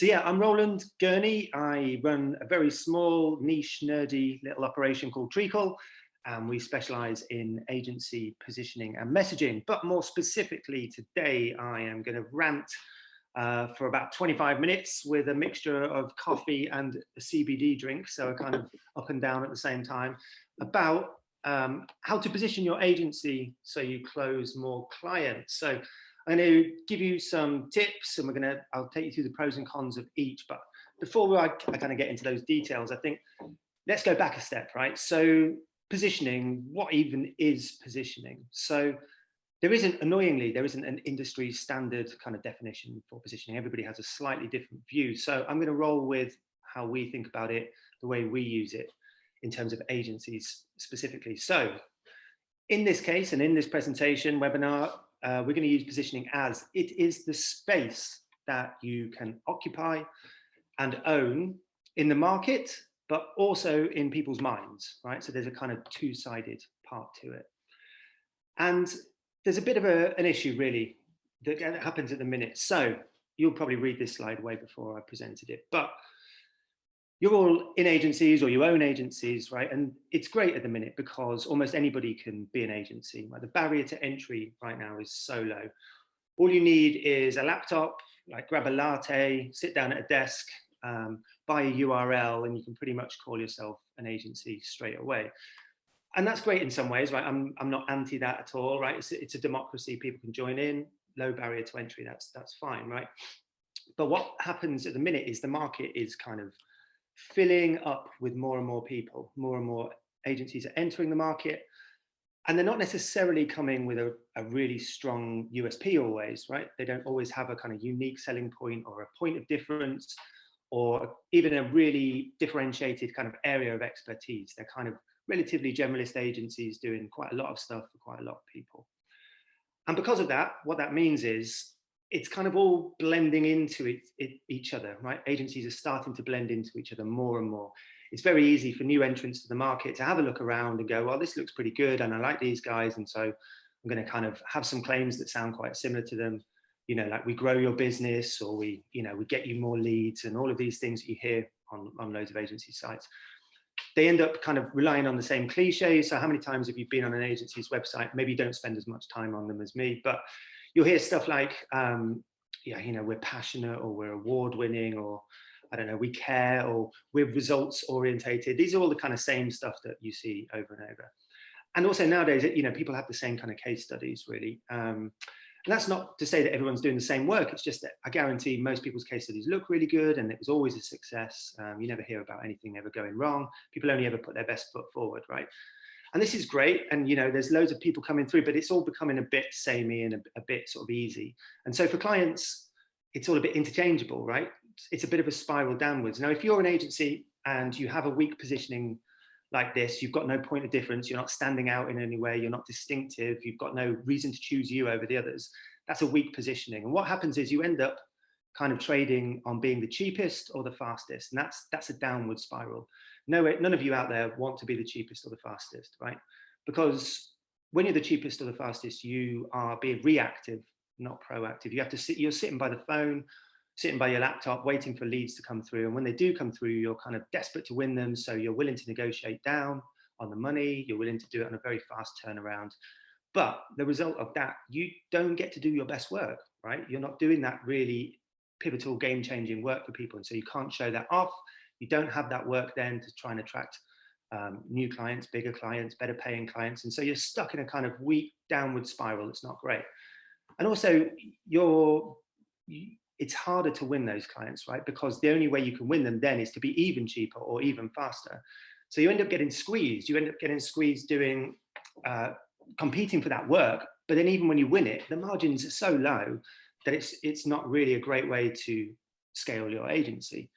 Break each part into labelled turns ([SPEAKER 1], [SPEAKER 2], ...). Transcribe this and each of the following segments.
[SPEAKER 1] So yeah, I'm Roland Gurney. I run a very small, niche, nerdy little operation called Treacle, and we specialize in agency positioning and messaging. But more specifically today, I am going to rant for about 25 minutes with a mixture of coffee and a CBD drink, so kind of up and down at the same time, about how to position your agency so you close more clients. So I'm going to give you some tips, and I'll take you through the pros and cons of each. But before I kind of get into those details, I think let's go back a step, right? So positioning, what even is positioning? So annoyingly, there isn't an industry standard kind of definition for positioning. Everybody has a slightly different view. So I'm going to roll with how we think about it, the way we use it in terms of agencies specifically. So in this case, and in this presentation webinar, we're going to use positioning as it is the space that you can occupy and own in the market, but also in people's minds, right? So there's a kind of two-sided part to it. And there's a bit of an issue really that happens at the minute. So you'll probably read this slide way before I presented it, but you're all in agencies or you own agencies, right? And it's great at the minute because almost anybody can be an agency. Right? The barrier to entry right now is so low. All you need is a laptop, like grab a latte, sit down at a desk, buy a URL, and you can pretty much call yourself an agency straight away. And that's great in some ways, right? I'm not anti that at all, right? It's a democracy, people can join in, low barrier to entry, that's fine, right? But what happens at the minute is the market is kind of filling up with more and more people, more and more agencies are entering the market, and they're not necessarily coming with a really strong USP always, right? They don't always have a kind of unique selling point or a point of difference, or even a really differentiated kind of area of expertise. They're kind of relatively generalist agencies doing quite a lot of stuff for quite a lot of people. And because of that, what that means is it's kind of all blending into each other, right? Agencies are starting to blend into each other more and more. It's very easy for new entrants to the market to have a look around and go, well, this looks pretty good and I like these guys. And so I'm going to kind of have some claims that sound quite similar to them. You know, like we grow your business, or we get you more leads, and all of these things that you hear on loads of agency sites. They end up kind of relying on the same cliches. So how many times have you been on an agency's website? Maybe you don't spend as much time on them as me, but you'll hear stuff like, we're passionate, or we're award winning, or I don't know, we care, or we're results orientated. These are all the kind of same stuff that you see over and over. And also nowadays, people have the same kind of case studies really. And that's not to say that everyone's doing the same work. It's just that I guarantee most people's case studies look really good and it was always a success. You never hear about anything ever going wrong. People only ever put their best foot forward, right? And this is great. And, there's loads of people coming through, but it's all becoming a bit samey and a bit sort of easy. And so for clients, it's all a bit interchangeable, right? It's a bit of a spiral downwards. Now, if you're an agency and you have a weak positioning like this, you've got no point of difference, you're not standing out in any way, you're not distinctive, you've got no reason to choose you over the others, that's a weak positioning. And what happens is you end up kind of trading on being the cheapest or the fastest, and that's a downward spiral. None of you out there want to be the cheapest or the fastest, right? Because when you're the cheapest or the fastest, you are being reactive, not proactive. You have to you're sitting by the phone, sitting by your laptop, waiting for leads to come through. And when they do come through, you're kind of desperate to win them. So you're willing to negotiate down on the money. You're willing to do it on a very fast turnaround. But the result of that, you don't get to do your best work, right? You're not doing that really pivotal, game-changing work for people. And so you can't show that off. You don't have that work then to try and attract new clients, bigger clients, better paying clients. And so you're stuck in a kind of weak downward spiral that's not great. And also it's harder to win those clients, right? Because the only way you can win them then is to be even cheaper or even faster. So you end up getting squeezed. You end up getting squeezed doing, competing for that work. But then even when you win it, the margins are so low that it's not really a great way to scale your agency.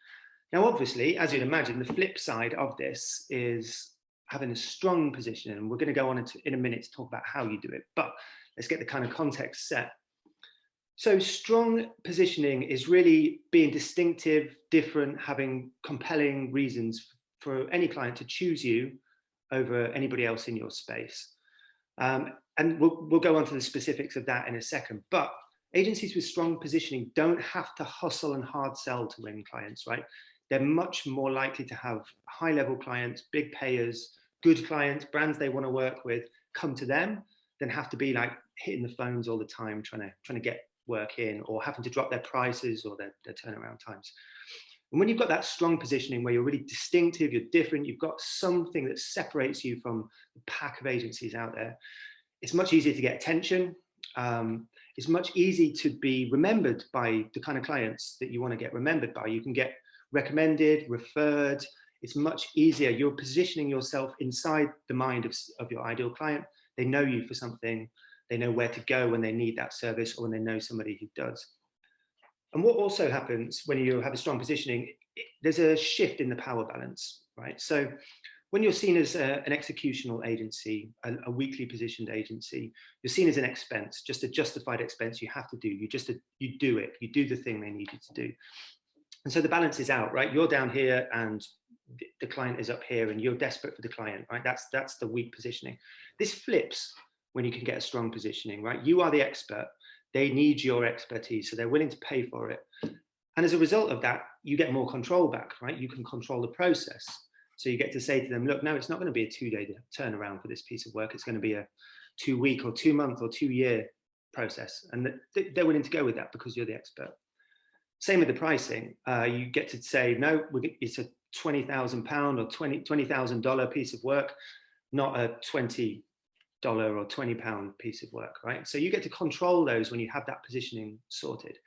[SPEAKER 1] Now, obviously, as you'd imagine, the flip side of this is having a strong position. And we're going to go on in a minute to talk about how you do it. But let's get the kind of context set. So strong positioning is really being distinctive, different, having compelling reasons for any client to choose you over anybody else in your space. And we'll go on to the specifics of that in a second. But Agencies with strong positioning don't have to hustle and hard sell to win clients, right? They're much more likely to have high level clients, big payers, good clients, brands they want to work with come to them than have to be like hitting the phones all the time, trying to get work in, or having to drop their prices or their turnaround times. And when you've got that strong positioning where you're really distinctive, you're different, you've got something that separates you from the pack of agencies out there, it's much easier to get attention. It's much easier to be remembered by the kind of clients that you want to get remembered by. You can get recommended, referred. It's much easier. You're positioning yourself inside the mind of your ideal client. They know you for something. They know where to go when they need that service or when they know somebody who does. And what also happens when you have a strong positioning, there's a shift in the power balance, right? So when you're seen as an executional agency, a weakly positioned agency, you're seen as an expense, just a justified expense you have to do. You do it, you do the thing they need you to do. And so the balance is out, right? You're down here and the client is up here and you're desperate for the client, right? That's the weak positioning. This flips when you can get a strong positioning, right? You are the expert. They need your expertise, so they're willing to pay for it. And as a result of that, you get more control back, right? You can control the process. So you get to say to them, look, no, it's not going to be a 2-day turnaround for this piece of work. It's going to be a 2-week or 2-month or 2-year process. And they're willing to go with that because you're the expert. Same with the pricing. You get to say, no, it's a £20,000 or $20,000 piece of work, not a $20 or £20 piece of work, right? So you get to control those when you have that positioning sorted.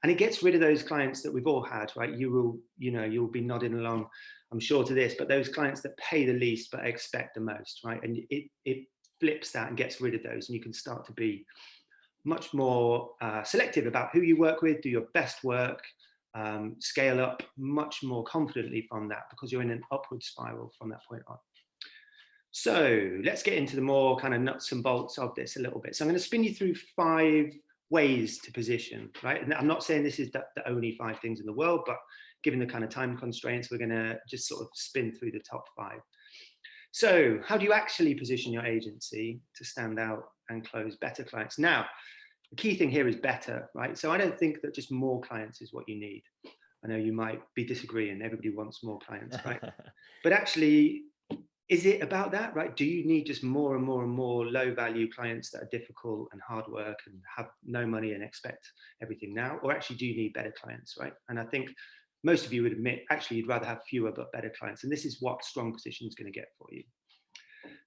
[SPEAKER 1] And it gets rid of those clients that we've all had, right? You'll be nodding along, I'm sure, to this, but those clients that pay the least but expect the most, right? And it flips that and gets rid of those, and you can start to be much more selective about who you work with, do your best work, scale up much more confidently from that because you're in an upward spiral from that point on. So let's get into the more kind of nuts and bolts of this a little bit. So I'm going to spin you through 5 ways to position, right? And I'm not saying this is the only 5 things in the world, but given the kind of time constraints, we're going to just sort of spin through the top 5. So how do you actually position your agency to stand out and close better clients? Now, the key thing here is better, right? So I don't think that just more clients is what you need. I know you might be disagreeing, everybody wants more clients, right? But actually, is it about that, right? Do you need just more and more and more low value clients that are difficult and hard work and have no money and expect everything now? Or actually, do you need better clients, right? And I think most of you would admit, actually, you'd rather have fewer but better clients. And this is what strong position is going to get for you.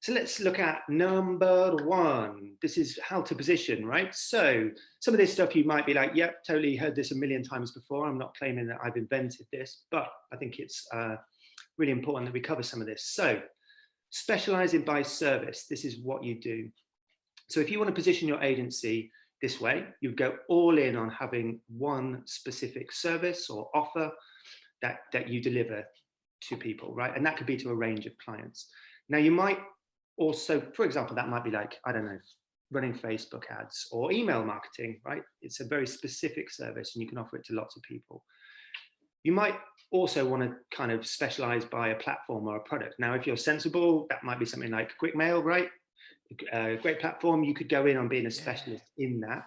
[SPEAKER 1] So let's look at number 1. This is how to position, right? So some of this stuff you might be like, yep, totally heard this a million times before. I'm not claiming that I've invented this, but I think it's really important that we cover some of this. So specializing by service, this is what you do. So if you want to position your agency this way, you go all in on having one specific service or offer that you deliver to people, right? And that could be to a range of clients. Now you might also, for example, that might be like, I don't know, running Facebook ads or email marketing, right? It's a very specific service and you can offer it to lots of people. You might also want to kind of specialize by a platform or a product. Now, if you're sensible, that might be something like quick mail, right? A great platform. You could go in on being a specialist in that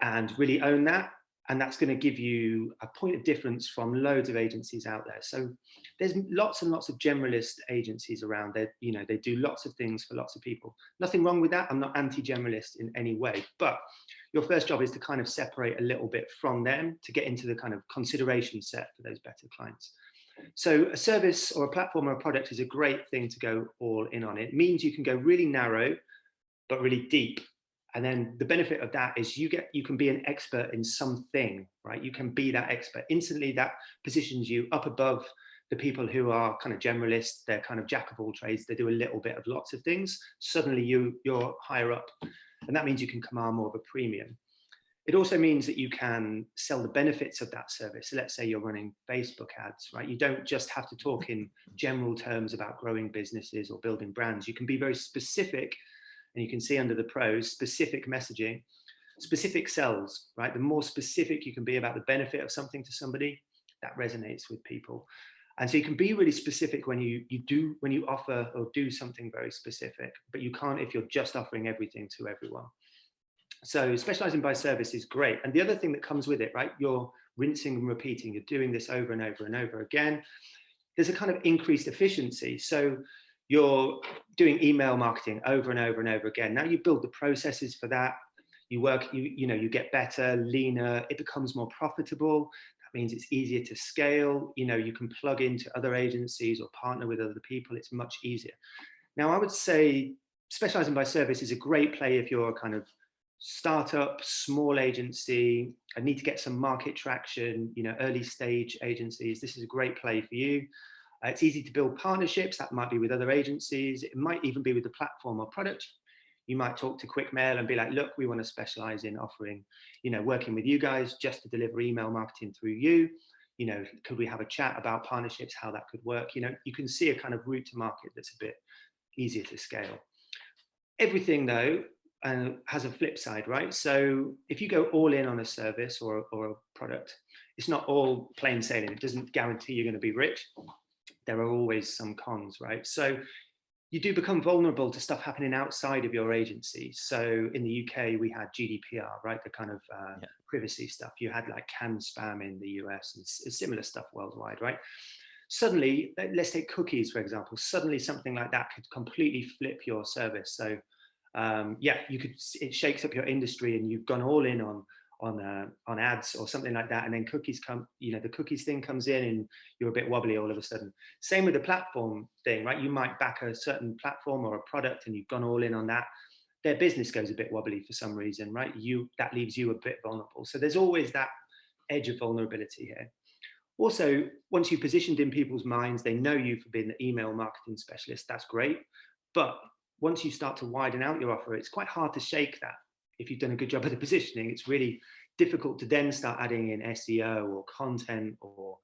[SPEAKER 1] and really own that. And that's going to give you a point of difference from loads of agencies out there. So there's lots and lots of generalist agencies around there. You know, they do lots of things for lots of people. Nothing wrong with that. I'm not anti-generalist in any way, but your first job is to kind of separate a little bit from them to get into the kind of consideration set for those better clients. So a service or a platform or a product is a great thing to go all in on. It means you can go really narrow, but really deep. And then the benefit of that is you can be an expert in something, right? You can be that expert. Instantly that positions you up above the people who are kind of generalists. They're kind of jack of all trades. They do a little bit of lots of things. Suddenly you're higher up. And that means you can command more of a premium. It also means that you can sell the benefits of that service. So let's say you're running Facebook ads, right? You don't just have to talk in general terms about growing businesses or building brands. You can be very specific. And you can see under the pros, specific messaging, specific sells, right? The more specific you can be about the benefit of something to somebody, that resonates with people. And so you can be really specific when you offer or do something very specific, but you can't if you're just offering everything to everyone. So specializing by service is great. And the other thing that comes with it, right? You're rinsing and repeating. You're doing this over and over and over again. There's a kind of increased efficiency. So you're doing email marketing over and over and over again. Now you build the processes for that. You work, you get better, leaner. It becomes more profitable. That means it's easier to scale. You can plug into other agencies or partner with other people. It's much easier. Now, I would say specializing by service is a great play if you're a kind of startup, small agency. I need to get some market traction, early stage agencies. This is a great play for you. It's easy to build partnerships. That might be with other agencies. It might even be with the platform or product. You might talk to QuickMail and be like, look, we want to specialize in offering, working with you guys just to deliver email marketing through you. Could we have a chat about partnerships, how that could work? You can see a kind of route to market that's a bit easier to scale. Everything, though, has a flip side, right? So if you go all in on a service or a product, it's not all plain sailing. It doesn't guarantee you're going to be rich. There are always some cons, right? So you do become vulnerable to stuff happening outside of your agency. So in the UK, we had GDPR, right? The kind of privacy stuff. You had like canned spam in the US and similar stuff worldwide, right? Suddenly, let's take cookies, for example. Suddenly something like that could completely flip your service. So it shakes up your industry and you've gone all in on ads or something like that, and then cookies come, the cookies thing comes in and you're a bit wobbly all of a sudden. Same with the platform thing, right? You might back a certain platform or a product and you've gone all in on that. Their business goes a bit wobbly for some reason, right? That leaves you a bit vulnerable. So there's always that edge of vulnerability here. Also, once you're positioned in people's minds, they know you for being the email marketing specialist. That's great. But once you start to widen out your offer, it's quite hard to shake that. If you've done a good job of the positioning, it's really difficult to then start adding in SEO or content or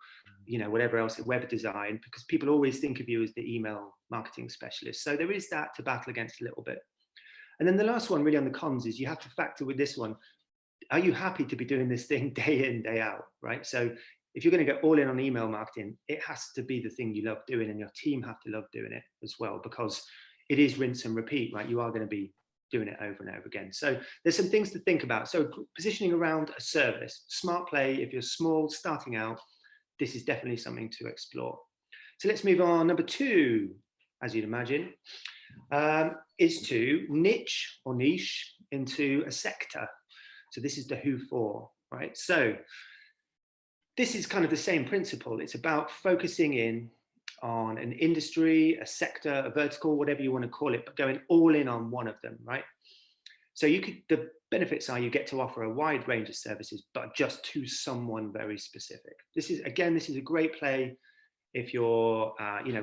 [SPEAKER 1] whatever else, web design, because people always think of you as the email marketing specialist. So there is that to battle against a little bit. And then the last one really on the cons is you have to factor with this one. Are you happy to be doing this thing day in, day out, right? So if you're going to go all in on email marketing, it has to be the thing you love doing, and your team have to love doing it as well, because it is rinse and repeat, right? You are going to be doing it over and over again. So there's some things to think about. So positioning around a service, smart play. If you're small, starting out, this is definitely something to explore. So let's move on. Number 2, as you'd imagine, is to niche or niche into a sector. So this is the who for, right? So this is kind of the same principle. It's about focusing in on an industry, a sector, a vertical, whatever you want to call it, but going all in on one of them, right? So the benefits are you get to offer a wide range of services, but just to someone very specific. This is a great play if you're,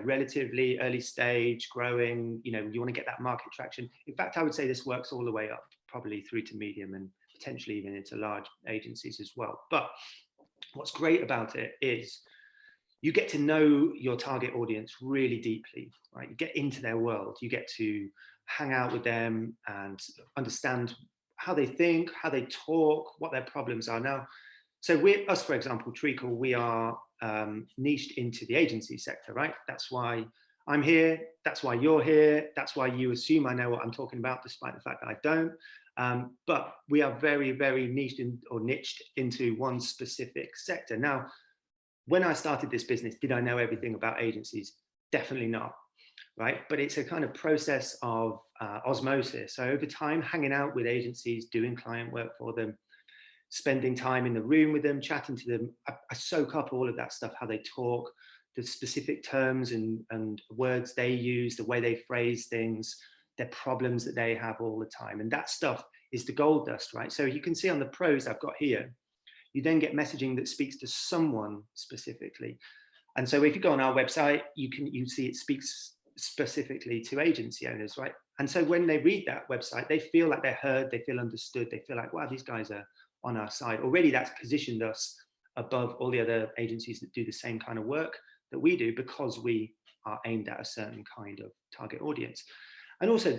[SPEAKER 1] relatively early stage, growing, you want to get that market traction. In fact, I would say this works all the way up, probably through to medium and potentially even into large agencies as well. But what's great about it is you get to know your target audience really deeply, right? You get into their world, you get to hang out with them and understand how they think, how they talk, what their problems are. Now, so us, for example, Treacle, we are niched into the agency sector, right? That's why I'm here. That's why you're here. That's why you assume I know what I'm talking about, despite the fact that I don't. But we are very, very niched into one specific sector. Now, when I started this business, did I know everything about agencies? Definitely not, right? But it's a kind of process of osmosis. So over time, hanging out with agencies, doing client work for them, spending time in the room with them, chatting to them, I soak up all of that stuff, how they talk, the specific terms and words they use, the way they phrase things, their problems that they have all the time. And that stuff is the gold dust, right? So you can see on the pros I've got here, you then get messaging that speaks to someone specifically. And so if you go on our website, you see it speaks specifically to agency owners, right? And so when they read that website, they feel like they're heard, they feel understood, they feel like, wow, these guys are on our side. Already that's positioned us above all the other agencies that do the same kind of work that we do, because we are aimed at a certain kind of target audience. And also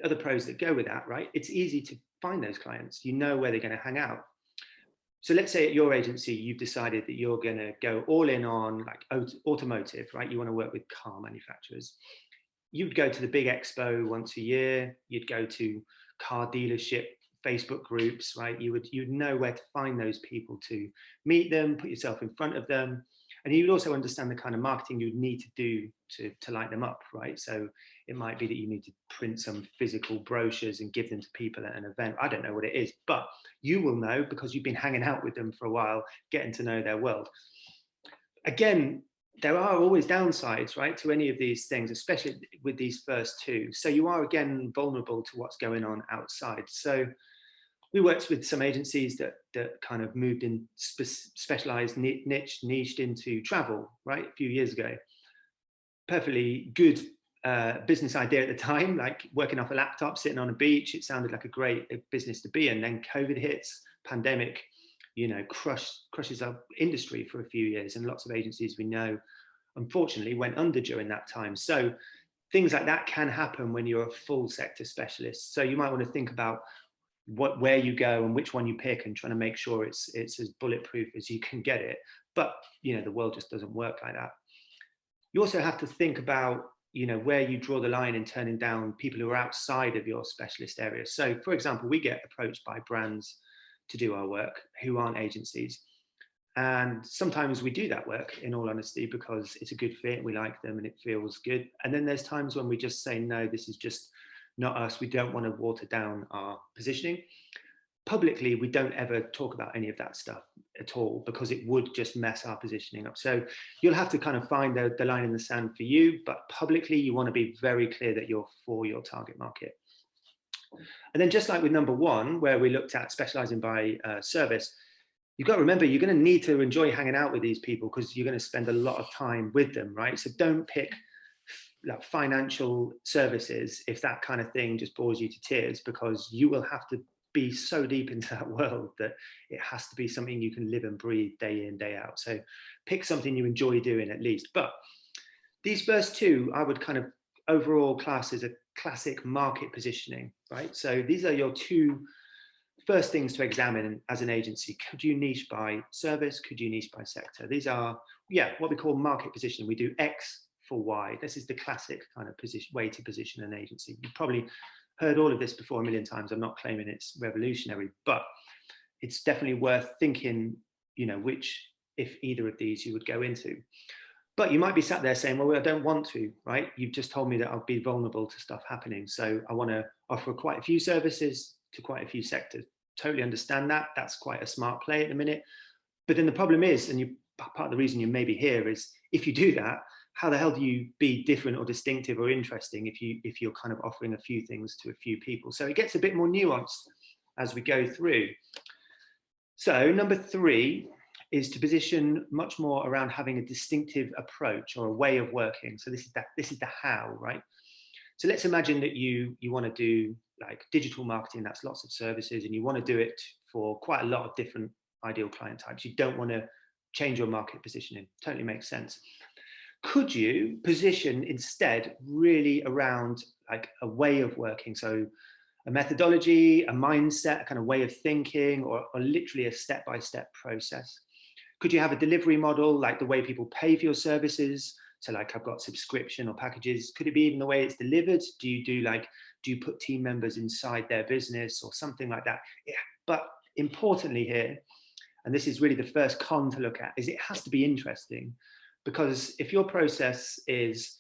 [SPEAKER 1] other pros that go with that, right? It's easy to find those clients. You know where they're going to hang out. So let's say at your agency, you've decided that you're going to go all in on like automotive, right? You want to work with car manufacturers. You'd go to the big expo once a year. You'd go to car dealership Facebook groups, right? You'd know where to find those people to meet them, put yourself in front of them, and you'd also understand the kind of marketing you'd need to do to light them up, right? So it might be that you need to print some physical brochures and give them to people at an event. I don't know what it is, but you will know because you've been hanging out with them for a while, getting to know their world. Again, there are always downsides, right, to any of these things, especially with these first two. So you are, again, vulnerable to what's going on outside. So we worked with some agencies that kind of moved in, specialized, niched into travel, right, a few years ago. Perfectly good business idea at the time, like working off a laptop, sitting on a beach. It sounded like a great business to be in. Then COVID hits, pandemic, you know, crushes our industry for a few years, and lots of agencies we know unfortunately went under during that time. So things like that can happen when you're a full sector specialist. So you might want to think about where you go and which one you pick, and trying to make sure it's as bulletproof as you can get it. But you know, the world just doesn't work like that. You also have to think about, you know, where you draw the line in turning down people who are outside of your specialist area. So for example, we get approached by brands to do our work who aren't agencies. And sometimes we do that work, in all honesty, because it's a good fit, we like them and it feels good. And then there's times when we just say, no, this is just not us. We don't want to water down our positioning. Publicly, we don't ever talk about any of that stuff at all, because it would just mess our positioning up. So you'll have to kind of find the line in the sand for you, but publicly you want to be very clear that you're for your target market. And then just like with number one, where we looked at specializing by service, you've got to remember, you're going to need to enjoy hanging out with these people because you're going to spend a lot of time with them, right? So don't pick like financial services if that kind of thing just bores you to tears, because you will have to be so deep into that world that it has to be something you can live and breathe day in, day out. So pick something you enjoy doing at least. But these first two, I would kind of overall class as a classic market positioning, right? So these are your two first things to examine as an agency. Could you niche by service? Could you niche by sector? These are, yeah, what we call market positioning. We do X for Y. This is the classic kind of way to position an agency. You've probably heard all of this before a million times. I'm not claiming it's revolutionary, but it's definitely worth thinking, you know, which, if either of these you would go into. But you might be sat there saying, well, I don't want to, right? You've just told me that I'll be vulnerable to stuff happening. So I want to offer quite a few services to quite a few sectors. Totally understand that. That's quite a smart play at the minute. But then the problem is, and part of the reason you may be here is, if you do that, how the hell do you be different or distinctive or interesting if you're kind of offering a few things to a few people? So it gets a bit more nuanced as we go through. So number three is to position much more around having a distinctive approach or a way of working. So this is the how, right? So let's imagine that you want to do like digital marketing, that's lots of services, and you want to do it for quite a lot of different ideal client types. You don't want to change your market positioning. Totally makes sense. Could you position instead really around like a way of working? So a methodology, a mindset, a kind of way of thinking, or literally a step-by-step process? Could you have a delivery model, like the way people pay for your services? So like I've got subscription or packages. Could it be even the way it's delivered? Do you put team members inside their business or something like that? Yeah. But importantly here, and this is really the first con to look at, is it has to be interesting. Because if your process is,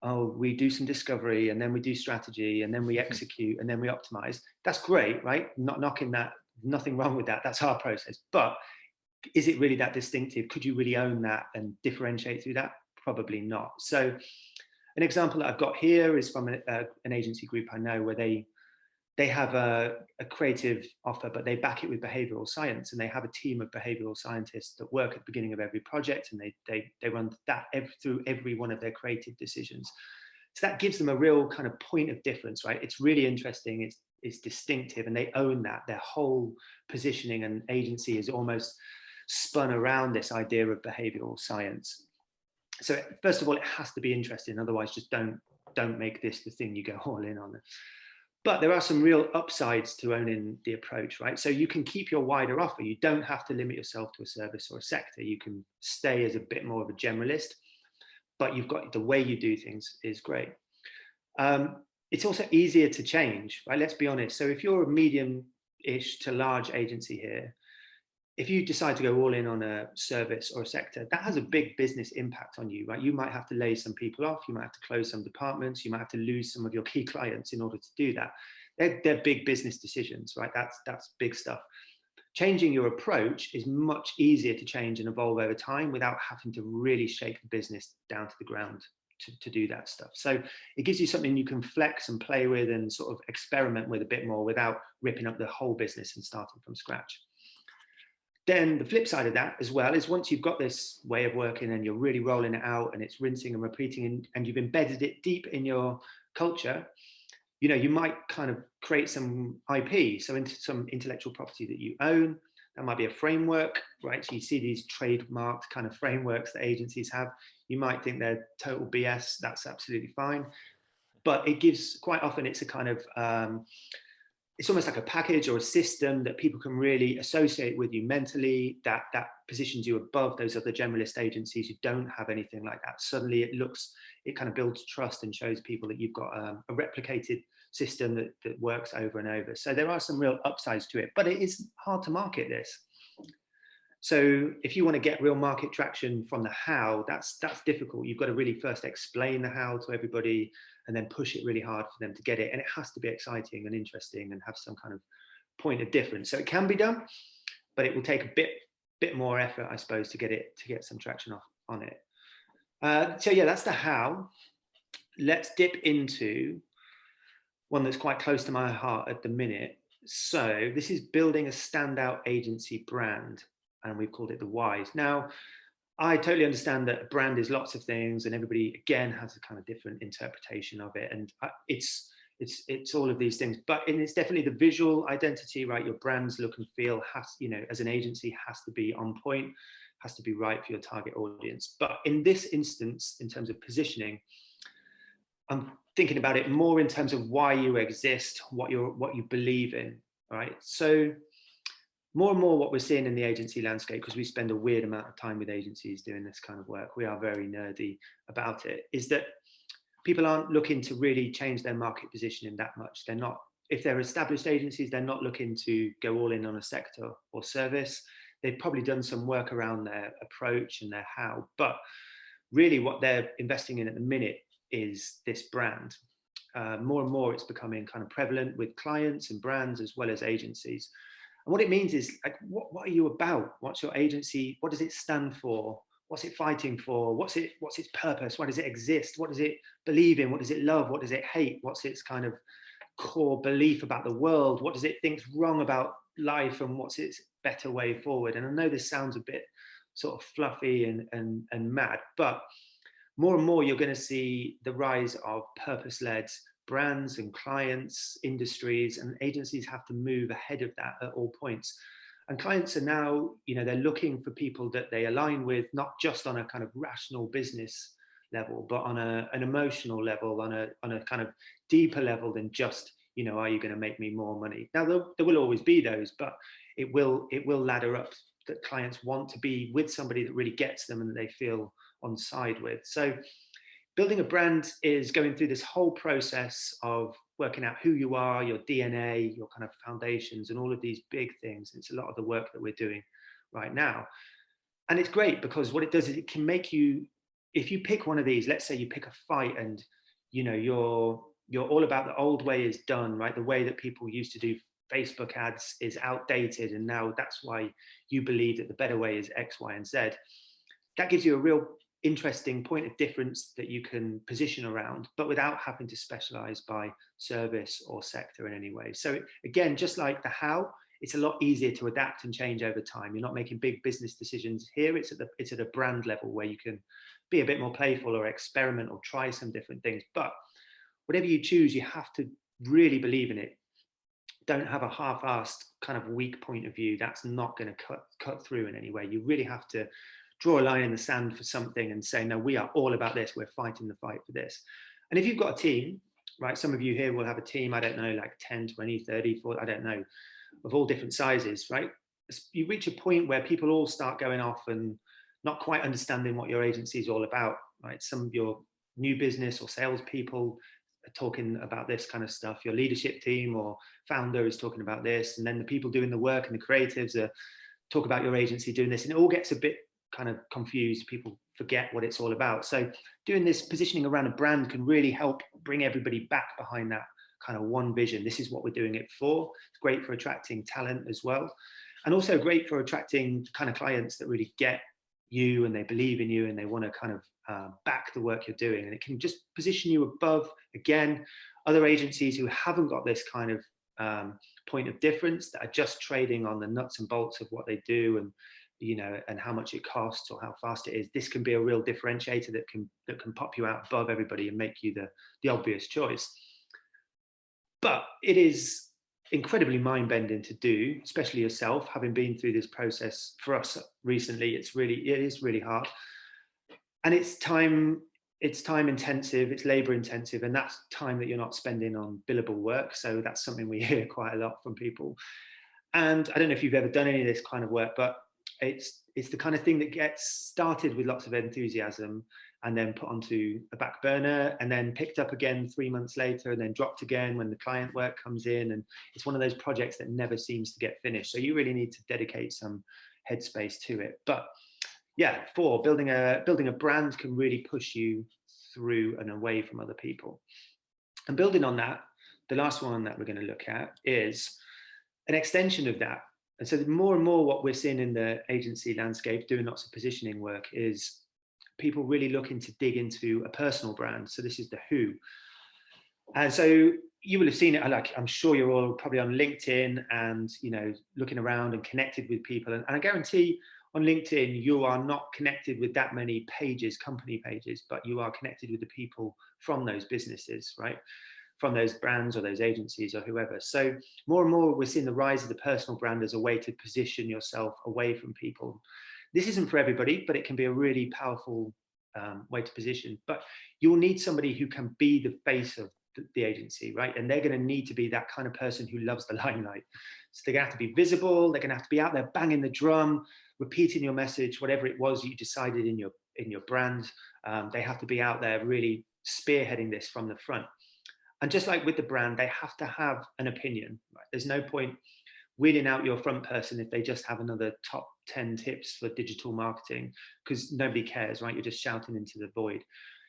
[SPEAKER 1] oh, we do some discovery and then we do strategy and then we execute and then we optimize, that's great, right? Not knocking that, nothing wrong with that. That's our process. But is it really that distinctive? Could you really own that and differentiate through that? Probably not. So an example that I've got here is from an agency group I know, where they have a creative offer, but they back it with behavioral science, and they have a team of behavioral scientists that work at the beginning of every project, and they run that through every one of their creative decisions. So that gives them a real kind of point of difference, right? It's really interesting, it's distinctive, and they own that. Their whole positioning and agency is almost spun around this idea of behavioral science. So first of all, it has to be interesting, otherwise just don't make this the thing you go all in on. But there are some real upsides to owning the approach, right? So you can keep your wider offer. You don't have to limit yourself to a service or a sector. You can stay as a bit more of a generalist, but you've got the way you do things is great. It's also easier to change, right? Let's be honest. So if you're a medium ish to large agency here, if you decide to go all in on a service or a sector, that has a big business impact on you, right? You might have to lay some people off, you might have to close some departments, you might have to lose some of your key clients in order to do that. They're big business decisions, right? That's big stuff. Changing your approach is much easier to change and evolve over time without having to really shake the business down to the ground to do that stuff. So it gives you something you can flex and play with and sort of experiment with a bit more without ripping up the whole business and starting from scratch. Then the flip side of that as well is once you've got this way of working and you're really rolling it out and it's rinsing and repeating and you've embedded it deep in your culture, you know, you might kind of create some IP, so into some intellectual property that you own. That might be a framework, right? So you see these trademarked kind of frameworks that agencies have. You might think they're total BS. That's absolutely fine. But it gives, quite often it's a kind of, it's almost like a package or a system that people can really associate with you mentally, that positions you above those other generalist agencies who don't have anything like that. Suddenly it kind of builds trust and shows people that you've got a replicated system that works over and over. So there are some real upsides to it, but it is hard to market this. So if you want to get real market traction from the how, that's difficult. You've got to really first explain the how to everybody and then push it really hard for them to get it. And it has to be exciting and interesting and have some kind of point of difference. So it can be done, but it will take a bit more effort, I suppose, to get some traction on it. So yeah, that's the how. Let's dip into one that's quite close to my heart at the minute. So this is building a standout agency brand, and we've called it the whys. Now, I totally understand that a brand is lots of things, and everybody again has a kind of different interpretation of it, and it's all of these things. But it's definitely the visual identity, right? Your brand's look and feel has, you know, as an agency, has to be on point, has to be right for your target audience. But in this instance, in terms of positioning, I'm thinking about it more in terms of why you exist, what you believe in, right? So more and more what we're seeing in the agency landscape, because we spend a weird amount of time with agencies doing this kind of work, we are very nerdy about it, is that people aren't looking to really change their market positioning that much. They're not, if they're established agencies, they're not looking to go all in on a sector or service. They've probably done some work around their approach and their how, but really what they're investing in at the minute is this brand. More and more it's becoming kind of prevalent with clients and brands as well as agencies. And what it means is, like, what are you about? What's your agency? What does it stand for? What's it fighting for? What's its purpose? Why does it exist? What does it believe in? What does it love? What does it hate? What's its kind of core belief about the world? What does it think's wrong about life? And what's its better way forward? And I know this sounds a bit sort of fluffy and mad, but more and more you're going to see the rise of purpose-led brands and clients, industries, and agencies have to move ahead of that at all points. And clients are now, you know, they're looking for people that they align with, not just on a kind of rational business level, but on an emotional level, on a kind of deeper level than just, you know, are you going to make me more money? Now, there will always be those, but it will ladder up that clients want to be with somebody that really gets them and that they feel on side with. So building a brand is going through this whole process of working out who you are, your DNA, your kind of foundations, and all of these big things. It's a lot of the work that we're doing right now. And it's great because what it does is it can make you, if you pick one of these, let's say you pick a fight and, you know, you're all about the old way is done, right? The way that people used to do Facebook ads is outdated. And now that's why you believe that the better way is X, Y, and Z. That gives you a real interesting point of difference that you can position around, but without having to specialize by service or sector in any way. So again, just like the how, it's a lot easier to adapt and change over time. You're not making big business decisions here. It's at a brand level where you can be a bit more playful or experiment or try some different things. But whatever you choose, you have to really believe in it. Don't have a half-assed kind of weak point of view. That's not going to cut through in any way. You really have to draw a line in the sand for something and say, no, we are all about this. We're fighting the fight for this. And if you've got a team, right, some of you here will have a team, I don't know, like 10, 20, 30, 40, I don't know, of all different sizes, right? You reach a point where people all start going off and not quite understanding what your agency is all about, right? Some of your new business or salespeople talking about this kind of stuff. Your leadership team or founder is talking about this, and then the people doing the work and the creatives are talk about your agency doing this, and it all gets a bit kind of confused. People forget what it's all about. So doing this positioning around a brand can really help bring everybody back behind that kind of one vision. This is what we're doing it for. It's great for attracting talent as well, and also great for attracting kind of clients that really get you and they believe in you and they want to kind of back the work you're doing. And it can just position you above, again, other agencies who haven't got this kind of point of difference, that are just trading on the nuts and bolts of what they do, and and how much it costs or how fast it is. This can be a real differentiator that can pop you out above everybody and make you the obvious choice. But it is incredibly mind-bending to do, especially yourself, having been through this process for us recently. It is really hard, and it's time intensive, it's labor intensive, and that's time that you're not spending on billable work. So that's something we hear quite a lot from people. And I don't know if you've ever done any of this kind of work, but it's the kind of thing that gets started with lots of enthusiasm and then put onto a back burner and then picked up again 3 months later and then dropped again when the client work comes in. And it's one of those projects that never seems to get finished. So you really need to dedicate some headspace to it. But yeah, building a brand can really push you through and away from other people. And building on that, the last one that we're going to look at is an extension of that. And so more and more what we're seeing in the agency landscape, doing lots of positioning work, is people really looking to dig into a personal brand. So this is the who. And so you will have seen it, like I'm sure you're all probably on LinkedIn and looking around and connected with people. And I guarantee on LinkedIn, you are not connected with that many pages, company pages, but you are connected with the people from those businesses, right? From those brands or those agencies or whoever. So more and more, we're seeing the rise of the personal brand as a way to position yourself away from people. This isn't for everybody, but it can be a really powerful way to position. But you'll need somebody who can be the face of the agency, right? And they're going to need to be that kind of person who loves the limelight. So they're going to have to be visible. They're going to have to be out there banging the drum, repeating your message, whatever it was you decided in your brand. They have to be out there really spearheading this from the front. And just like with the brand, they have to have an opinion, right? There's no point wheeling out your front person if they just have another top 10 tips for digital marketing, because nobody cares, right? You're just shouting into the void.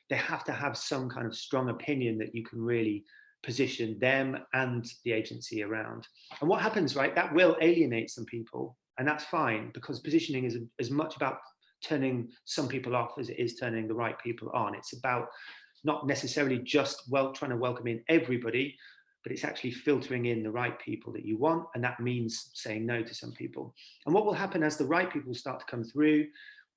[SPEAKER 1] They have to have some kind of strong opinion that you can really position them and the agency around. And what happens, right? That will alienate some people, and that's fine, because positioning is as much about turning some people off as it is turning the right people on. It's about not necessarily just trying to welcome in everybody, but it's actually filtering in the right people that you want. And that means saying no to some people. And what will happen as the right people start to come through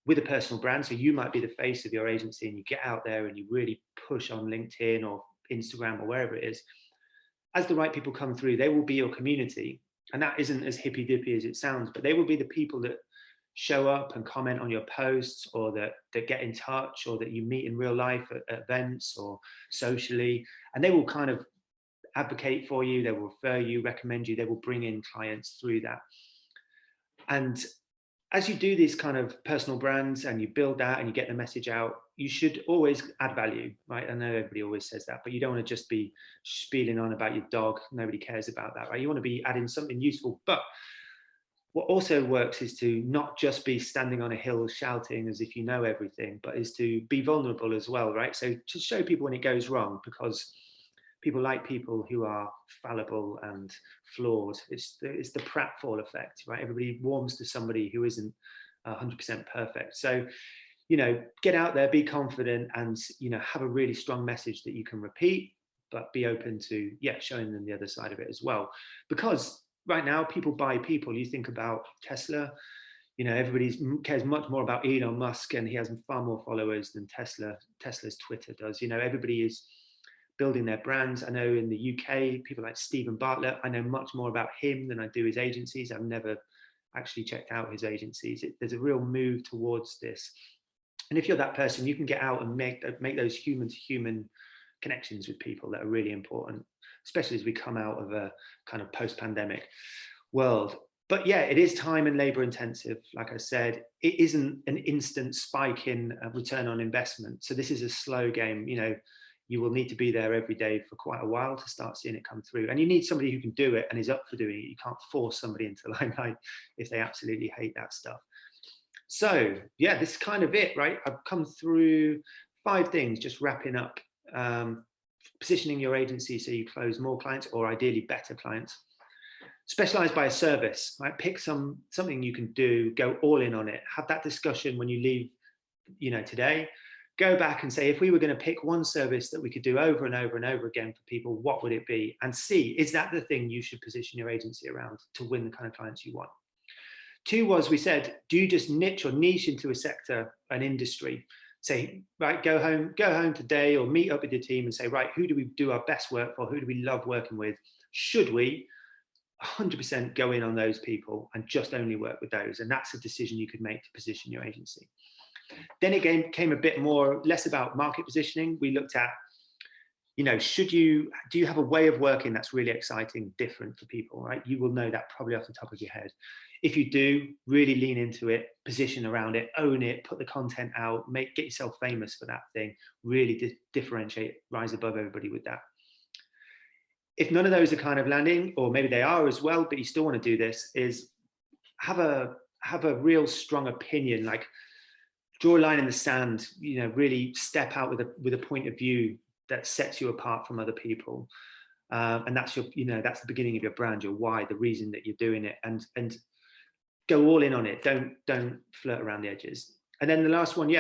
[SPEAKER 1] with a personal brand, so you might be the face of your agency and you get out there and you really push on LinkedIn or Instagram or wherever it is, as the right people come through, they will be your community. And that isn't as hippy dippy as it sounds, but they will be the people that show up and comment on your posts, or that get in touch, or that you meet in real life at events or socially, and they will kind of advocate for you, they will refer you, recommend you, they will bring in clients through that. And as you do these kind of personal brands and you build that and you get the message out, you should always add value, right? I know everybody always says that, but you don't want to just be spieling on about your dog. Nobody cares about that, right? You want to be adding something useful. But what also works is to not just be standing on a hill shouting as if you know everything, but is to be vulnerable as well, right? So to show people when it goes wrong, because people like people who are fallible and flawed. It's the pratfall effect, right? Everybody warms to somebody who isn't 100% perfect. So, get out there, be confident, and, have a really strong message that you can repeat, but be open to, showing them the other side of it as well. Because right now, people buy people. You think about Tesla, everybody cares much more about Elon Musk, and he has far more followers than Tesla's Twitter does. Everybody is building their brands. I know in the UK, people like Stephen Bartlett, I know much more about him than I do his agencies. I've never actually checked out his agencies. There's a real move towards this. And if you're that person, you can get out and make those human-to-human connections with people that are really important, especially as we come out of a kind of post-pandemic world. But yeah, it is time and labor intensive. Like I said, it isn't an instant spike in return on investment. So this is a slow game. you will need to be there every day for quite a while to start seeing it come through. And you need somebody who can do it and is up for doing it. You can't force somebody into the limelight if they absolutely hate that stuff. So yeah, this is kind of it, right? I've come through 5 things, just wrapping up. Positioning your agency so you close more clients, or ideally better clients. Specialize by a service, right? Pick something you can do, go all in on it. Have that discussion when you leave, today. Go back and say, if we were going to pick one service that we could do over and over and over again for people, what would it be? And see, is that the thing you should position your agency around to win the kind of clients you want? 2 was, we said, do you just niche or niche into a sector, an industry? Say, right, go home today, or meet up with your team and say, right, who do we do our best work for? Who do we love working with? Should we 100% go in on those people and just only work with those? And that's a decision you could make to position your agency. Then it came a bit less about market positioning. We looked at, do you have a way of working that's really exciting, different for people, right? You will know that probably off the top of your head. If you do, really lean into it, position around it, own it, put the content out, get yourself famous for that thing, really differentiate, rise above everybody with that. If none of those are kind of landing, or maybe they are as well, but you still want to do this, is have a real strong opinion, like draw a line in the sand, really step out with a point of view that sets you apart from other people. And that's that's the beginning of your brand, your why, the reason that you're doing it, and go all in on it. Don't flirt around the edges. And then the last one,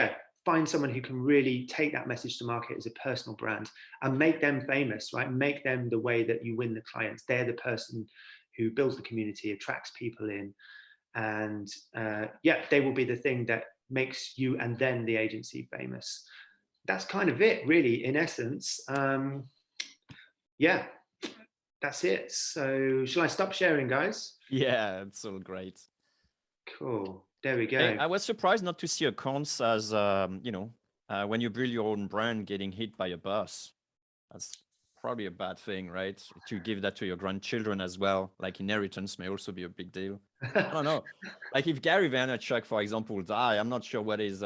[SPEAKER 1] find someone who can really take that message to market as a personal brand and make them famous, right? Make them the way that you win the clients. They're the person who builds the community, attracts people in, and they will be the thing that makes you and then the agency famous. That's kind of it, really, in essence. That's it. So shall I stop sharing, guys?
[SPEAKER 2] Yeah, it's all great.
[SPEAKER 1] Cool. There we go.
[SPEAKER 2] Hey, I was surprised not to see accounts as, when you build your own brand, getting hit by a bus. That's probably a bad thing, right? To give that to your grandchildren as well. Like inheritance may also be a big deal. I don't know. Like if Gary Vaynerchuk, for example, will die, I'm not sure what his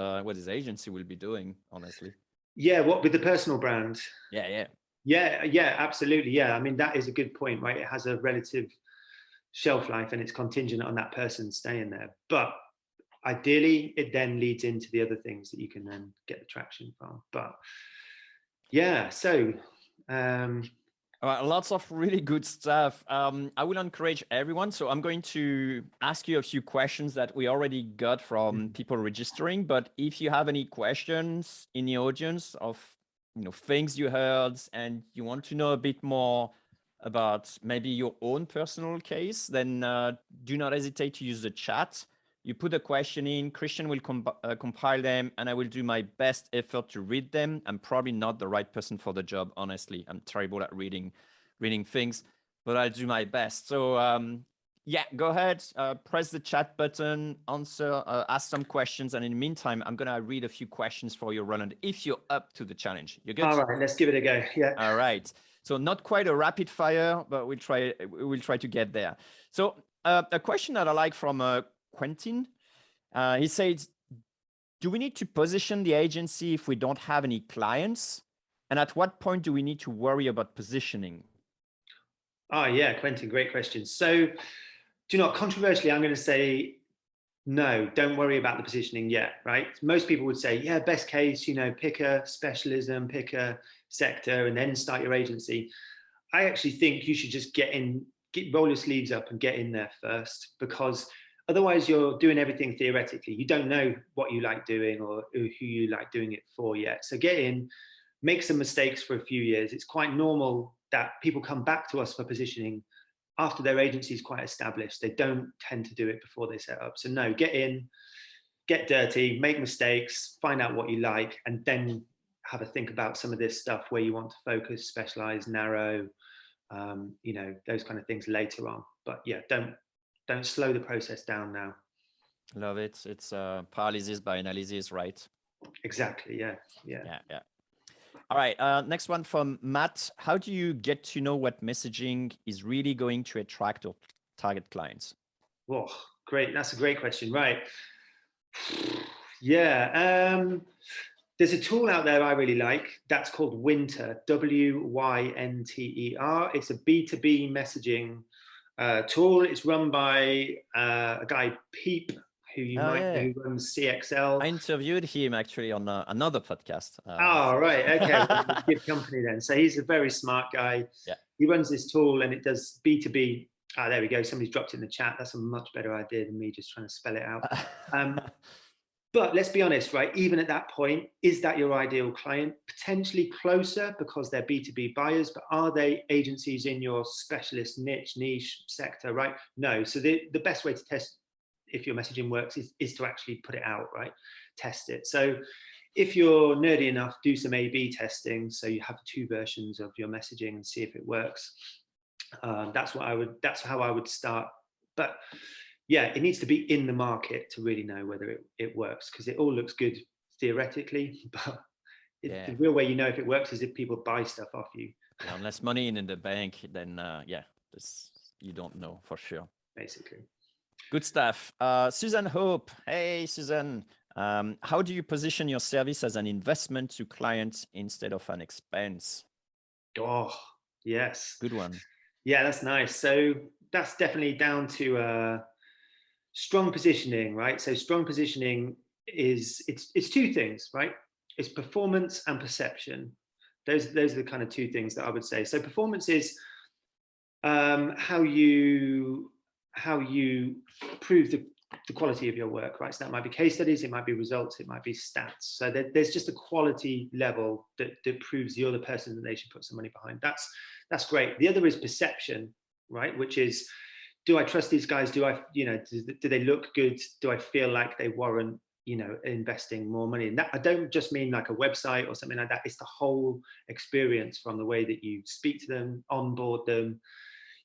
[SPEAKER 2] agency will be doing, honestly.
[SPEAKER 1] Yeah, what with the personal brand?
[SPEAKER 2] Yeah,
[SPEAKER 1] absolutely. Yeah, I mean, that is a good point, right? It has a relative shelf life and it's contingent on that person staying there. But ideally, it then leads into the other things that you can then get the traction from. But yeah, so
[SPEAKER 2] lots of really good stuff. I will encourage everyone. So I'm going to ask you a few questions that we already got from people registering. But if you have any questions in the audience of things you heard and you want to know a bit more about maybe your own personal case, then do not hesitate to use the chat. You put a question in, Christian will compile them, and I will do my best effort to read them. I'm probably not the right person for the job, honestly. I'm terrible at reading things, but I'll do my best. So go ahead, press the chat button, answer, ask some questions. And in the meantime, I'm gonna read a few questions for you, Roland, if you're up to the challenge. You're good?
[SPEAKER 1] All right, let's give it a go. Yeah.
[SPEAKER 2] All right. So not quite a rapid fire, but we'll try to get there. So a question that I like from Quentin, he says, do we need to position the agency if we don't have any clients? And at what point do we need to worry about positioning?
[SPEAKER 1] Oh yeah, Quentin, great question. So, controversially, I'm going to say, no, don't worry about the positioning yet, right? Most people would say, yeah, best case, pick a specialism, pick a sector, and then start your agency. I actually think you should just roll your sleeves up and get in there first, because otherwise you're doing everything theoretically. You don't know what you like doing or who you like doing it for yet. So get in, make some mistakes for a few years. It's quite normal that people come back to us for positioning after their agency is quite established. They don't tend to do it before they set up. So no, get in, get dirty, make mistakes, find out what you like, and then have a think about some of this stuff where you want to focus, specialize, narrow, those kind of things later on. But yeah, don't slow the process down now.
[SPEAKER 2] Love it. It's paralysis by analysis, right?
[SPEAKER 1] Exactly. Yeah.
[SPEAKER 2] All right. Next one from Matt. How do you get to know what messaging is really going to attract or target clients?
[SPEAKER 1] Oh, great. That's a great question. Right. Yeah. There's a tool out there I really like that's called Winter, Winter. It's a B2B messaging tool. It's run by a guy, Peep, who you might know, who runs CXL.
[SPEAKER 2] I interviewed him actually on another podcast.
[SPEAKER 1] Oh, right. Okay. Well, good company then. So he's a very smart guy.
[SPEAKER 2] Yeah.
[SPEAKER 1] He runs this tool and it does B2B. Ah, there we go. Somebody's dropped it in the chat. That's a much better idea than me just trying to spell it out. But let's be honest, right? Even at that point, is that your ideal client? Potentially closer because they're B2B buyers, but are they agencies in your specialist niche sector, right? No. So the best way to test if your messaging works is to actually put it out, right? Test it. So if you're nerdy enough, do some A/B testing. So you have 2 versions of your messaging and see if it works. That's how I would start. But yeah, it needs to be in the market to really know whether it works, because it all looks good theoretically, but the real way you know if it works is if people buy stuff off you.
[SPEAKER 2] Yeah, unless money in the bank, then you don't know for sure.
[SPEAKER 1] Basically.
[SPEAKER 2] Good stuff. Susan Hope. Hey, Susan. How do you position your service as an investment to clients instead of an expense?
[SPEAKER 1] Oh, yes.
[SPEAKER 2] Good one.
[SPEAKER 1] Yeah, that's nice. So that's definitely down to strong positioning, right? So strong positioning it's 2 things, right? It's performance and perception. Those are the kind of 2 things that I would say. So performance is how you prove the quality of your work, right? So that might be case studies, it might be results, it might be stats. So there's just a quality level that proves the other person that they should put some money behind. That's great. The other is perception, right? Which is, do I trust these guys? Do they look good? Do I feel like they warrant, investing more money? And that, I don't just mean like a website or something like that. It's the whole experience, from the way that you speak to them, onboard them,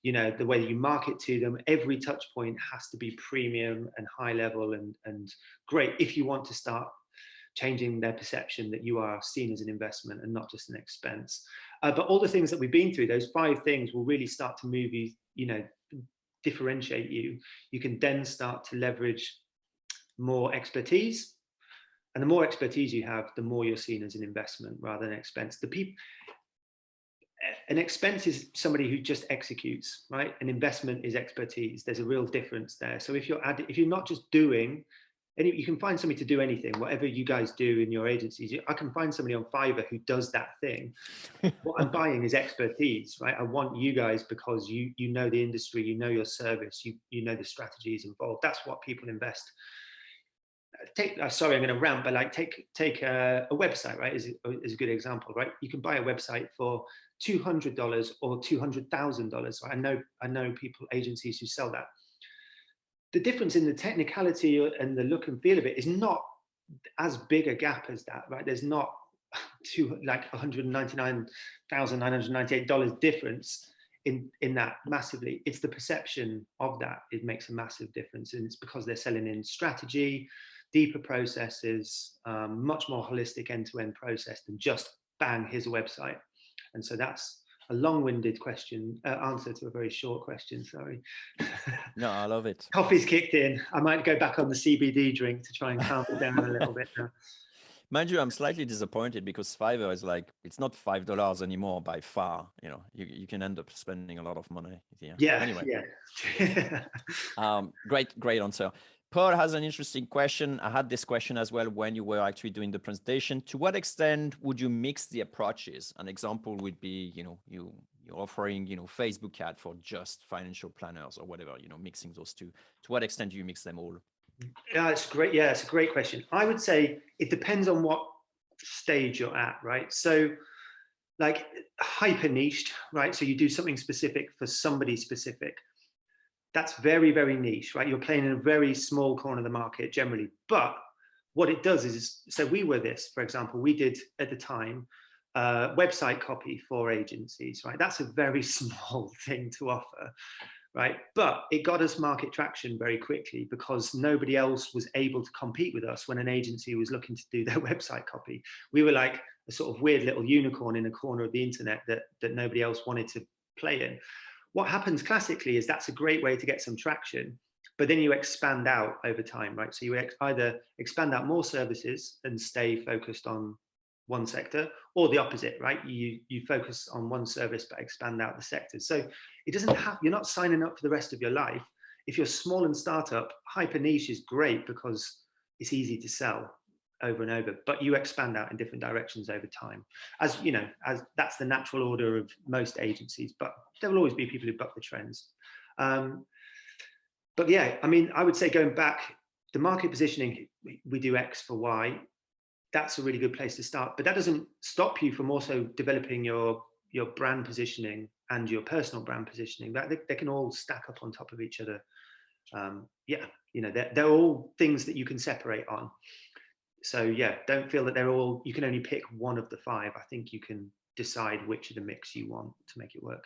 [SPEAKER 1] the way that you market to them. Every touch point has to be premium and high level and great if you want to start changing their perception that you are seen as an investment and not just an expense. But all the things that we've been through, those 5 things will really start to move you, differentiate you. You can then start to leverage more expertise. And the more expertise you have, the more you're seen as an investment rather than expense. An expense is somebody who just executes, right? An investment is expertise. There's a real difference there. So if you're not just doing, you can find somebody to do anything, whatever you guys do in your agencies. I can find somebody on Fiverr who does that thing. What I'm buying is expertise, right? I want you guys because you know the industry, you know your service, you know the strategies involved. That's what people invest. Sorry, I'm going to rant, but like take a website, right? Is a good example, right? You can buy a website for $200 or $200,000. Right? I know people, agencies who sell that. The difference in the technicality and the look and feel of it is not as big a gap as that, right? There's not like $199,998 difference in that massively. It's the perception of that. It makes a massive difference, and it's because they're selling in strategy, deeper processes, much more holistic end-to-end process than just bang, here's a website. And so that's a long-winded answer to a very short question, sorry.
[SPEAKER 2] No, I love it.
[SPEAKER 1] Coffee's kicked in. I might go back on the CBD drink to try and calm it down a little bit now.
[SPEAKER 2] Mind you, I'm slightly disappointed because Fiverr is like, it's not $5 anymore by far. You can end up spending a lot of money.
[SPEAKER 1] Yeah.
[SPEAKER 2] Anyway.
[SPEAKER 1] Yeah.
[SPEAKER 2] Great answer. Paul has an interesting question. I had this question as well when you were actually doing the presentation. To what extent would you mix the approaches? An example would be, you're offering, Facebook ad for just financial planners or whatever, mixing those 2. To what extent do you mix them all?
[SPEAKER 1] Yeah, it's great. Yeah, it's a great question. I would say it depends on what stage you're at, right? So like hyper niched, right? So you do something specific for somebody specific. That's very, very niche, right? You're playing in a very small corner of the market generally. But what it does is, so we were this, for example, we did at the time website copy for agencies, right? That's a very small thing to offer, right? But it got us market traction very quickly because nobody else was able to compete with us when an agency was looking to do their website copy. We were like a sort of weird little unicorn in a corner of the internet that nobody else wanted to play in. What happens classically is that's a great way to get some traction. but then you expand out over time, right? So you either expand out more services and stay focused on one sector, or the opposite, right? You focus on one service but expand out the sectors. So it doesn't have, you're not signing up for the rest of your life. If you're small and startup, hyper niche is great because it's easy to sell over and over, but you expand out in different directions over time. As you know, as that's the natural order of most agencies, but there will always be people who buck the trends. But yeah, I mean, I would say going back, the market positioning, we do X for Y. That's a really good place to start, but that doesn't stop you from also developing your brand positioning and your personal brand positioning. That they can all stack up on top of each other. Yeah, you know, they're all things that you can separate on. So yeah, don't feel that they're all, you can only pick one of the five. I think you can decide which of the mix you want to make it work.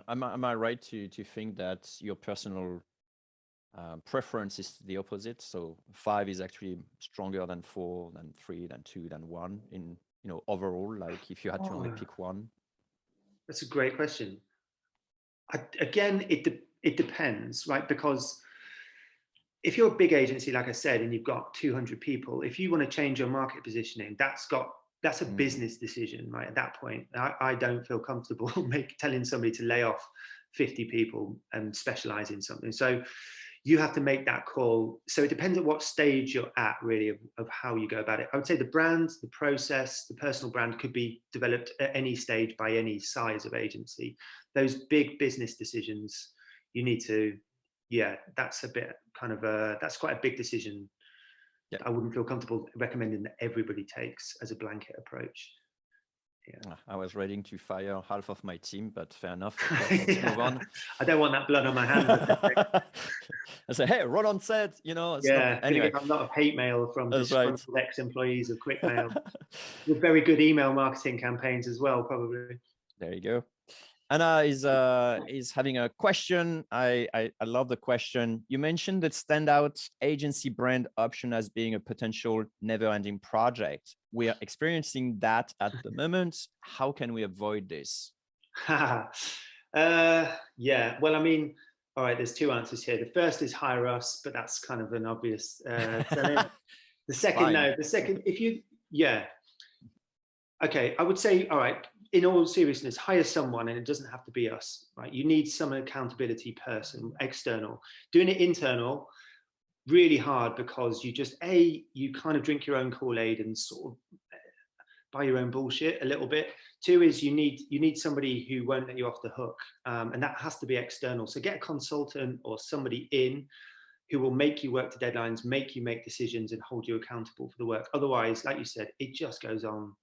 [SPEAKER 2] Am I right to think that your personal preference is the opposite? So 5 is actually stronger than 4, than 3, than 2, than 1 in, you know, overall, like if you had to only pick one?
[SPEAKER 1] That's a great question. Again, it depends, right? Because if you're a big agency, like I said, and you've got 200 people, if you want to change your market positioning, that's a business decision, right? At that point, I don't feel comfortable telling somebody to lay off 50 people and specialize in something. So you have to make that call. So it depends on what stage you're at, really, of how you go about it. I would say the brand, the process, the personal brand could be developed at any stage by any size of agency. Those big business decisions, you need to, yeah, that's a bit kind of that's quite a big decision. Yeah. I wouldn't feel comfortable recommending that everybody takes as a blanket approach. Yeah.
[SPEAKER 2] I was ready to fire half of my team, but fair enough. Let's move on.
[SPEAKER 1] I don't want that blood on my hands.
[SPEAKER 2] I say, hey, Roland said, you know, it's
[SPEAKER 1] yeah.
[SPEAKER 2] not, anyway.
[SPEAKER 1] Get a lot of hate mail from disgruntled ex-employees of QuickMail. With very good email marketing campaigns as well, probably.
[SPEAKER 2] There you go. Anna is having a question. I love the question. You mentioned that standout agency brand option as being a potential never-ending project. We are experiencing that at the moment. How can we avoid this?
[SPEAKER 1] Yeah, well, I mean, all right, there's two answers here. The first is hire us, but that's kind of an obvious the second, no, the second, if you, yeah. Okay, I would say, all right, in all seriousness, hire someone, and it doesn't have to be us, right? You need some accountability person, external. Doing it internal, really hard, because you just, you kind of drink your own Kool-Aid and sort of buy your own bullshit a little bit. 2 is you need somebody who won't let you off the hook, and that has to be external. So get a consultant or somebody in who will make you work to deadlines, make you make decisions, and hold you accountable for the work. Otherwise, like you said, it just goes on.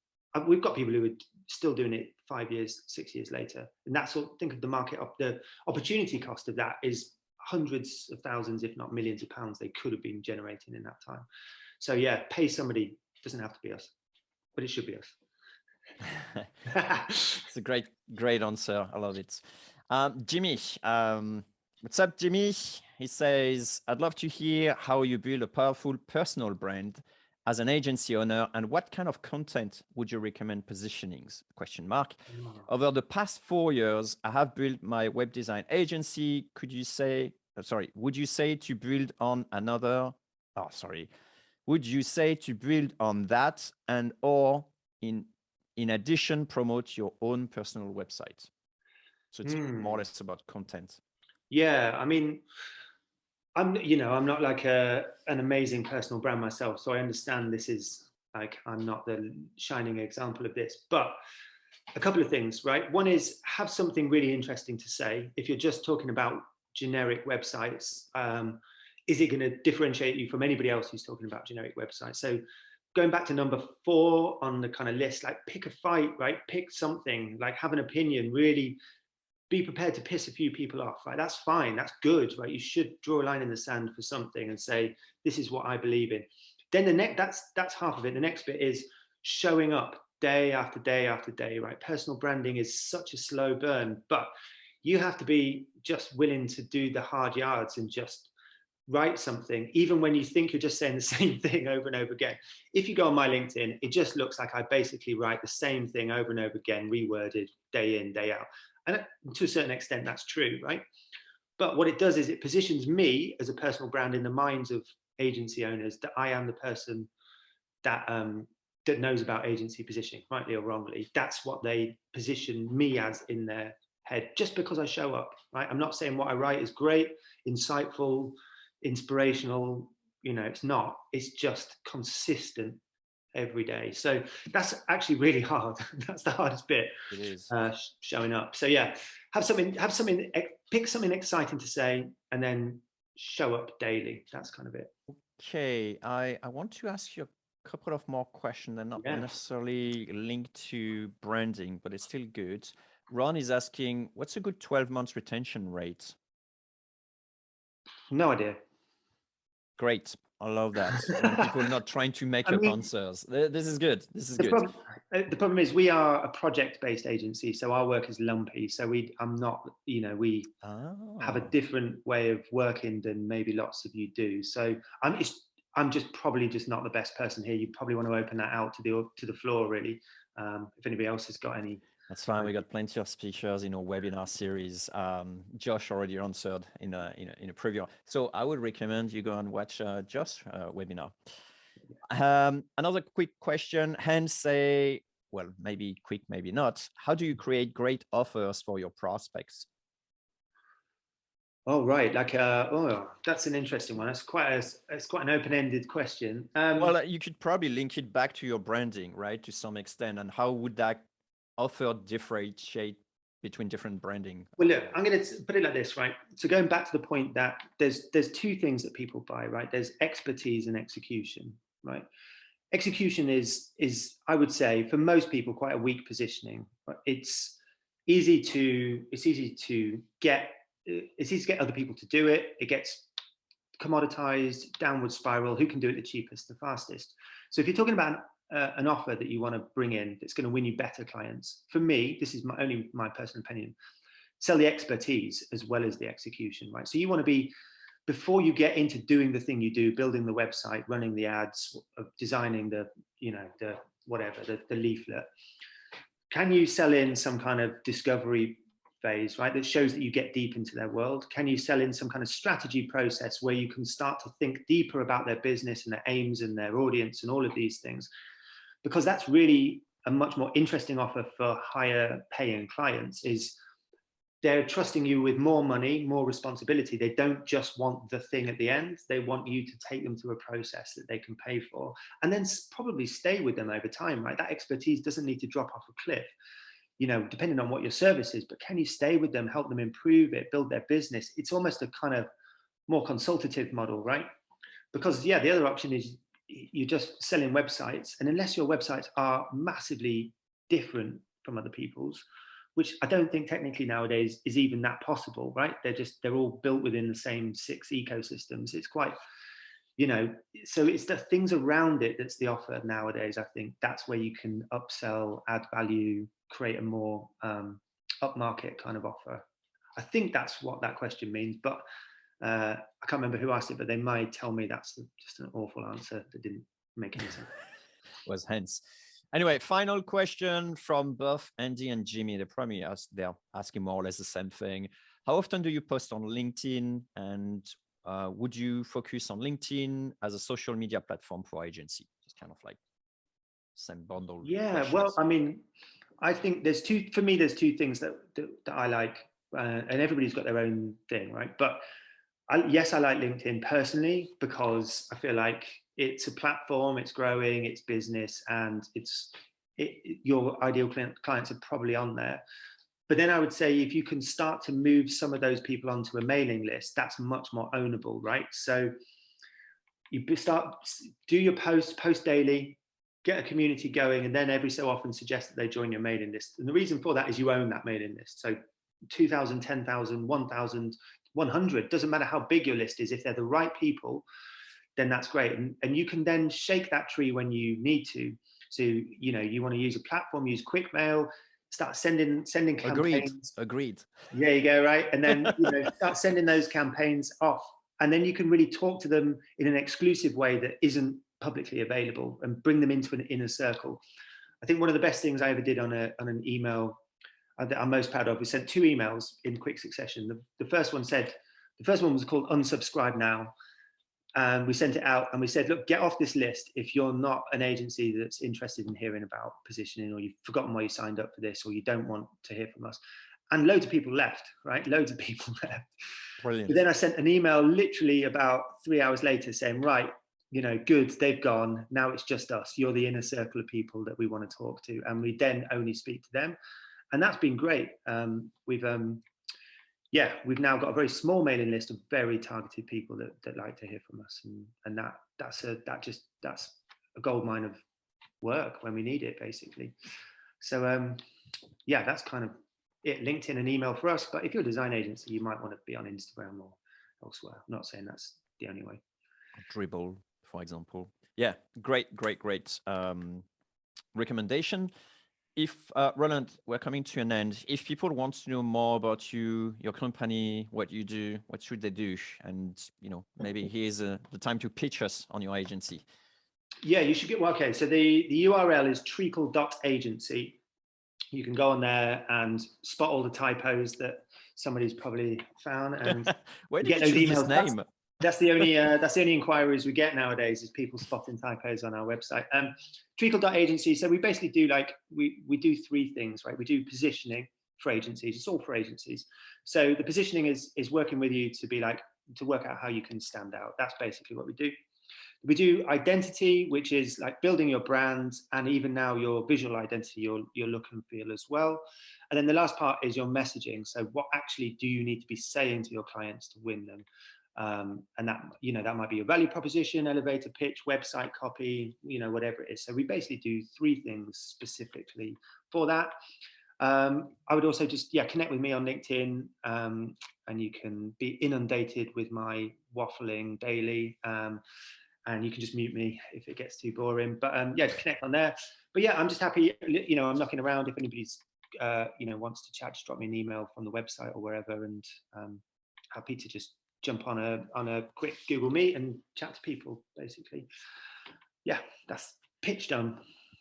[SPEAKER 1] We've got people who are still doing it 5 years, 6 years later. And that's what, think of the market, the opportunity cost of that is hundreds of thousands, if not millions of pounds they could have been generating in that time. So yeah, pay somebody. It doesn't have to be us, but it should be us.
[SPEAKER 2] It's a great answer. I love it. Jimmy, what's up, Jimmy? He says, I'd love to hear how you build a powerful personal brand as an agency owner, and what kind of content would you recommend positionings? ? Over the past 4 years, I have built my web design agency. Would you say to build on another? Oh, sorry. Would you say to build on that and or in addition, promote your own personal website? So it's more or less about content.
[SPEAKER 1] Yeah, I mean, I'm not like an amazing personal brand myself, so I understand this is like, I'm not the shining example of this, but a couple of things, right? One is have something really interesting to say. If you're just talking about generic websites, is it going to differentiate you from anybody else who's talking about generic websites? So going back to number 4 on the kind of list, like pick a fight, right? Pick something, like have an opinion, really be prepared to piss a few people off, right? That's fine, that's good, right? You should draw a line in the sand for something and say, this is what I believe in. Then that's half of it. The next bit is showing up day after day after day, right? Personal branding is such a slow burn, but you have to be just willing to do the hard yards and just write something, even when you think you're just saying the same thing over and over again. If you go on my LinkedIn, it just looks like I basically write the same thing over and over again, reworded day in, day out. And to a certain extent, that's true, right? But what it does is it positions me as a personal brand in the minds of agency owners, that I am the person that that knows about agency positioning, rightly or wrongly. That's what they position me as in their head, just because I show up, right? I'm not saying what I write is great, insightful, inspirational. You know, it's not. It's just consistent every day. So that's actually really hard. That's the hardest bit.
[SPEAKER 2] It is.
[SPEAKER 1] Showing up. So yeah, have something, pick something exciting to say, and then show up daily. That's kind of it.
[SPEAKER 2] Okay, I want to ask you a couple of more questions. They're not
[SPEAKER 1] Yeah.
[SPEAKER 2] necessarily linked to branding, but it's still good. Ron is asking, what's a good 12 months retention rate?
[SPEAKER 1] No idea.
[SPEAKER 2] Great. I love that. When people are not trying to make
[SPEAKER 1] I
[SPEAKER 2] up
[SPEAKER 1] mean,
[SPEAKER 2] answers. This is good. This is good.
[SPEAKER 1] The problem is we are a project-based agency, so our work is lumpy. So I'm not, you know, we have a different way of working than maybe lots of you do. So I'm just probably just not the best person here. You probably want to open that out to the floor, really. If anybody else has got any.
[SPEAKER 2] That's fine. We got plenty of speakers in our webinar series. Josh already answered in a preview. So I would recommend you go and watch Josh's webinar. Another quick question. Hans say, well, maybe quick, maybe not. How do you create great offers for your prospects?
[SPEAKER 1] Oh, right. Like, oh, that's an interesting one. It's quite an open-ended question.
[SPEAKER 2] Well, you could probably link it back to your branding, right, to some extent. And how would that offer differentiate between different branding?
[SPEAKER 1] Well, look, I'm going to put it like this, right? So going back to the point that there's two things that people buy, right? There's expertise and execution, right? Execution is I would say for most people quite a weak positioning. But it's easy to get other people to do it. It gets commoditized, downward spiral. Who can do it the cheapest, the fastest? So if you're talking about an offer that you want to bring in that's going to win you better clients, for me, this is only my personal opinion, sell the expertise as well as the execution, right? So you want to be, before you get into doing the thing you do, building the website, running the ads, designing the leaflet, can you sell in some kind of discovery phase, right, that shows that you get deep into their world? Can you sell in some kind of strategy process where you can start to think deeper about their business and their aims and their audience and all of these things? Because that's really a much more interesting offer for higher paying clients. Is they're trusting you with more money, more responsibility. They don't just want the thing at the end. They want you to take them through a process that they can pay for and then probably stay with them over time, right? That expertise doesn't need to drop off a cliff, you know, depending on what your service is, but can you stay with them, help them improve it, build their business? It's almost a kind of more consultative model, right? Because yeah, the other option is you're just selling websites, and unless your websites are massively different from other people's, which I don't think technically nowadays is even that possible, right? They're all built within the same 6 ecosystems. It's quite, you know, so it's the things around it that's the offer nowadays. I think that's where you can upsell, add value, create a more upmarket kind of offer. I think that's what that question means, but I can't remember who asked it, but they might tell me that's just an awful answer that didn't make any sense.
[SPEAKER 2] Was Hans. Anyway, final question from both Andy and Jimmy. They're asking more or less the same thing. How often do you post on LinkedIn, and would you focus on LinkedIn as a social media platform for agency? Just kind of like same bundle.
[SPEAKER 1] Yeah,
[SPEAKER 2] questions.
[SPEAKER 1] well, I mean, I think there's two things that I like, and everybody's got their own thing, right? But yes, I like LinkedIn personally because I feel like it's a platform, it's growing, it's business, and your ideal clients are probably on there. But then I would say if you can start to move some of those people onto a mailing list, that's much more ownable, right? So you do your post daily, get a community going, and then every so often suggest that they join your mailing list. And the reason for that is you own that mailing list. So 2,000, 10,000, 1,000, 100, doesn't matter how big your list is, if they're the right people, then that's great. And you can then shake that tree when you need to. So, you know, you want to use a platform, use quick mail, start sending campaigns.
[SPEAKER 2] Agreed.
[SPEAKER 1] There you go, right? And then, you know, start sending those campaigns off. And then you can really talk to them in an exclusive way that isn't publicly available and bring them into an inner circle. I think one of the best things I ever did on an email that I'm most proud of, we sent 2 emails in quick succession. The first one said, The first one was called Unsubscribe Now. And we sent it out and we said, look, get off this list if you're not an agency that's interested in hearing about positioning, or you've forgotten why you signed up for this, or you don't want to hear from us. And loads of people left, right? Loads of people left.
[SPEAKER 2] Brilliant.
[SPEAKER 1] But then I sent an email literally about 3 hours later saying, right, good, they've gone. Now it's just us. You're the inner circle of people that we want to talk to. And we then only speak to them. And that's been great. We've now got a very small mailing list of very targeted people that like to hear from us, and that's a gold mine of work when we need it, basically. So that's kind of it. LinkedIn and email for us, but if you're a design agency, you might want to be on Instagram or elsewhere. I'm not saying that's the only way.
[SPEAKER 2] Treacle, for example. Yeah, great recommendation. If Roland, we're coming to an end. If people want to know more about you, your company, what you do, what should they do? And maybe here's the time to pitch us on your agency.
[SPEAKER 1] Yeah, you should get. Okay, so the URL is treacle.agency. You can go on there and spot all the typos that somebody's probably found, and
[SPEAKER 2] where did you choose this name?
[SPEAKER 1] That's the only inquiries we get nowadays, is people spotting typos on our website. Treacle.agency. So we basically do we do three things, right? We do positioning for agencies. It's all for agencies. So the positioning is working with you to work out how you can stand out. That's basically what we do. We do identity, which is like building your brand, and even now your visual identity, your look and feel as well. And then the last part is your messaging. So what actually do you need to be saying to your clients to win them? And that might be your value proposition, elevator pitch, website copy, whatever it is. So we basically do three things specifically for that. I would also just connect with me on LinkedIn, and you can be inundated with my waffling daily, and you can just mute me if it gets too boring. But connect on there. But I'm just happy. I'm knocking around. If anybody's wants to chat, just drop me an email from the website or wherever, and happy to just jump on a quick Google Meet and chat to people, basically. Yeah, that's pitch done.